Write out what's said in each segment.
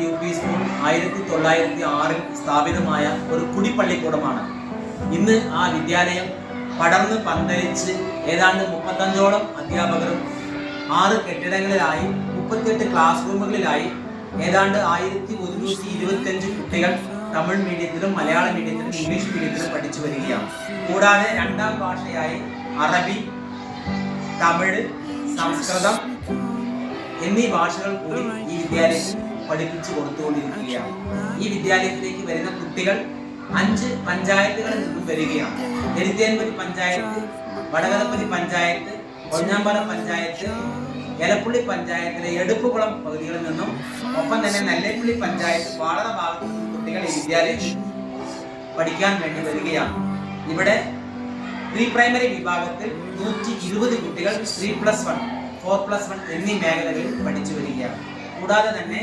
UP school 1906 സ്ഥാപിതമായ ഒരു കുടിപ്പള്ളിക്കൂടമാണ്. ഇന്ന് ആ വിദ്യാലയം പടർന്ന് പന്തലിച്ച് ഏതാണ്ട് 35ഓളം അധ്യാപകരും 6 കെട്ടിടങ്ങളിലായി 38 ക്ലാസ് റൂമുകളിലായി ഏതാണ്ട് 1125 കുട്ടികൾ തമിഴ് മീഡിയത്തിലും മലയാള മീഡിയത്തിലും ഇംഗ്ലീഷ് മീഡിയത്തിലും പഠിച്ചു വരികയാണ്. കൂടാതെ രണ്ടാം ഭാഷയായി അറബി, തമിഴ്, സംസ്കൃതം എന്നീ ഭാഷകൾ കൂടി ഈ വിദ്യാലയത്തിൽ പഠിപ്പിച്ചു കൊടുത്തുകൊണ്ടിരിക്കുകയാണ്. ഈ വിദ്യാലയത്തിലേക്ക് വരുന്ന കുട്ടികൾ 5 പഞ്ചായത്തുകളിൽ നിന്നും വരികയാണ്. എരുത്തേൻപതി പഞ്ചായത്ത്, വടകരപ്പതി പഞ്ചായത്ത്, ഒഞ്ഞാമ്പല പഞ്ചായത്ത്, എലപ്പുള്ളി പഞ്ചായത്തിലെ എടുപ്പുകുളം പകുതികളിൽ നിന്നും, ഒപ്പം തന്നെ നെല്ലേപ്പള്ളി പഞ്ചായത്ത് വാളറ ഭാഗത്തു നിന്നും കുട്ടികൾ ഈ വിദ്യാലയത്തിൽ പഠിക്കാൻ വേണ്ടി വരികയാണ്. ഇവിടെ പ്രീ പ്രൈമറി വിഭാഗത്തിൽ 120 കുട്ടികൾ 3+1, 4+1 എന്നീ മേഖലകളിൽ പഠിച്ചു വരികയാണ്. കൂടാതെ തന്നെ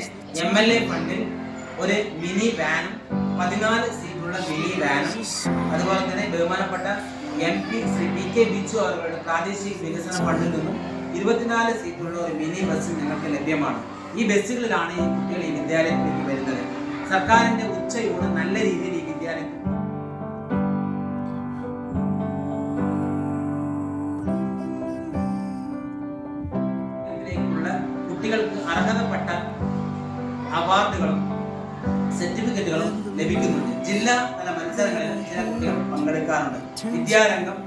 MLA ഫണ്ടിൽ ഒരു മിനി വാനും 14 സീറ്റുള്ള മിനി വാനും, അതുപോലെ തന്നെ ബഹുമാനപ്പെട്ട MP ശ്രീ PK ബിജു അവരുടെ പ്രാദേശിക വികസന ഫണ്ടിൽ നിന്നും 24 സീറ്റുള്ള ഒരു മിനി ബസ് ഞങ്ങൾക്ക് ലഭ്യമാണ്. ഈ ബസ്സുകളിലാണ് ഈ കുട്ടികൾ ഈ വിദ്യാലയത്തിലേക്ക് വരുന്നത്. സർക്കാരിന്റെ ഉച്ചയൂണ് നല്ല രീതിയിൽ ഈ വിദ്യാലയത്തിൽ കുട്ടികൾക്ക് അർഹതപ്പെട്ട അവാർഡുകളും സർട്ടിഫിക്കറ്റുകളും ലഭിക്കുന്നുണ്ട്. ജില്ലാ തല മത്സരങ്ങളിൽ ചില കുട്ടികൾ പങ്കെടുക്കാറുണ്ട്. വിദ്യാരംഗം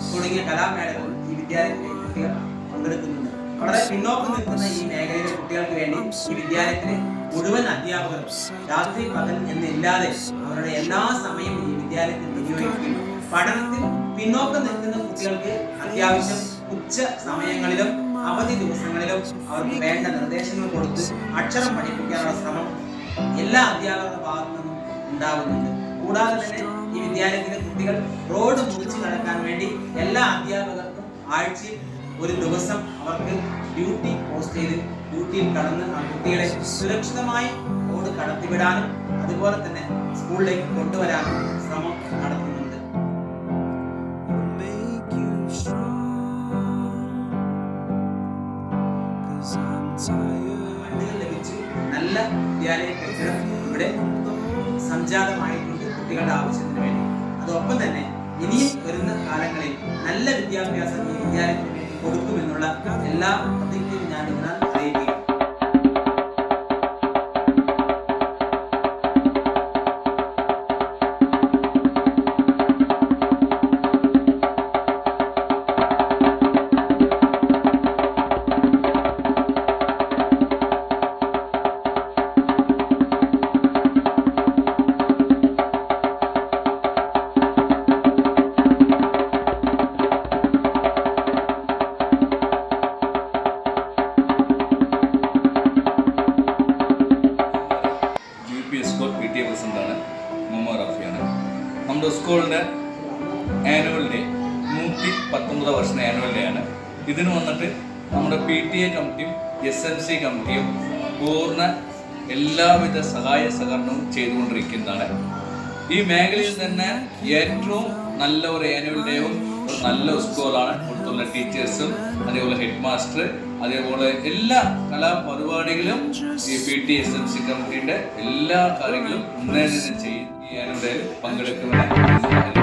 തുടങ്ങിയ കലാമേളകൾ ഈ വിദ്യാലയത്തിലെ കുട്ടികൾ പങ്കെടുക്കുന്നുണ്ട്. വളരെ പിന്നോക്കം നിൽക്കുന്ന ഈ മേഖലയിലെ കുട്ടികൾക്ക് വേണ്ടി ഈ വിദ്യാലയത്തിലെ മുഴുവൻ അധ്യാപകരും രാത്രി പകൽ എന്നില്ലാതെ അവരുടെ എല്ലാ സമയവും ഈ വിദ്യാലയത്തിൽ വിനിയോഗിക്കുന്നു. പഠനത്തിൽ പിന്നോക്കം നിൽക്കുന്ന കുട്ടികൾക്ക് അത്യാവശ്യം ഉച്ച സമയങ്ങളിലും അവധി ദിവസങ്ങളിലും അവർക്ക് വേണ്ട നിർദ്ദേശങ്ങൾ കൊടുത്ത് അക്ഷരം പഠിപ്പിക്കാനുള്ള ശ്രമം എല്ലാ അധ്യാപകരുടെ ഭാഗത്തു നിന്നും ഉണ്ടാവുന്നുണ്ട്. കൂടാതെ തന്നെ ഈ വിദ്യാലയത്തിലെ കുട്ടികൾ റോഡ് മുറിച്ച് കടക്കാൻ വേണ്ടി എല്ലാ അധ്യാപകർക്കും ആഴ്ചയിൽ ഒരു ദിവസം അവർക്ക് ഡ്യൂട്ടി പോസ്റ്റ് ചെയ്ത് ഡ്യൂട്ടിയിൽ കടന്ന് ആ കുട്ടികളെ സുരക്ഷിതമായി റോഡ് കടത്തിവിടാനും അതുപോലെ തന്നെ സ്കൂളിലേക്ക് കൊണ്ടുവരാനും ശ്രമം നടത്തുന്നുണ്ട്. ഫണ്ടുകൾ ലഭിച്ച് നല്ല വിദ്യാലയ കെട്ടിടം ഇവിടെ സംജാതമായിട്ടുണ്ട് കുട്ടികളുടെ ആവശ്യത്തിന് വേണ്ടി. അതോടൊപ്പം തന്നെ ഇനിയും വരുന്ന കാലങ്ങളിൽ നല്ല വിദ്യാഭ്യാസം ഈ വിദ്യാലയത്തിന് വേണ്ടി കൊടുക്കുമെന്നുള്ള എല്ലാ പ്രതിജ്ഞയും ഞാൻ ഇതിനാൽ അറിയിക്കുക. PTA പ്രസിഡന്റാണ് മുഹമ്മദ് റഫിയാണ്. നമ്മുടെ സ്കൂളിൻ്റെ ആനുവൽ ഡേ 119 വർഷം ആനുവൽ ഡേ ആണ്. ഇതിന് വന്നിട്ട് നമ്മുടെ PTA കമ്മിറ്റിയും SMC കമ്മിറ്റിയും പൂർണ്ണ എല്ലാവിധ സഹായ സഹകരണവും ചെയ്തുകൊണ്ടിരിക്കുന്നതാണ്. ഈ മേഖലയിൽ തന്നെ ഏറ്റവും നല്ല ഒരു ആനുവൽ ഡേയും ഒരു നല്ല സ്കൂളാണ്. ഇവിടുത്തെ ടീച്ചേഴ്സും അതേപോലെ ഹെഡ് മാസ്റ്റർ അതേപോലെ എല്ലാ കലാപരിപാടികളും ഈ PTA SMC കമ്മിറ്റിയുടെ എല്ലാ കാര്യങ്ങളും മുന്നേറ്റം ചെയ്യും. ഈ ആനുവൽ ഡേയിൽ പങ്കെടുക്കുന്നതിന്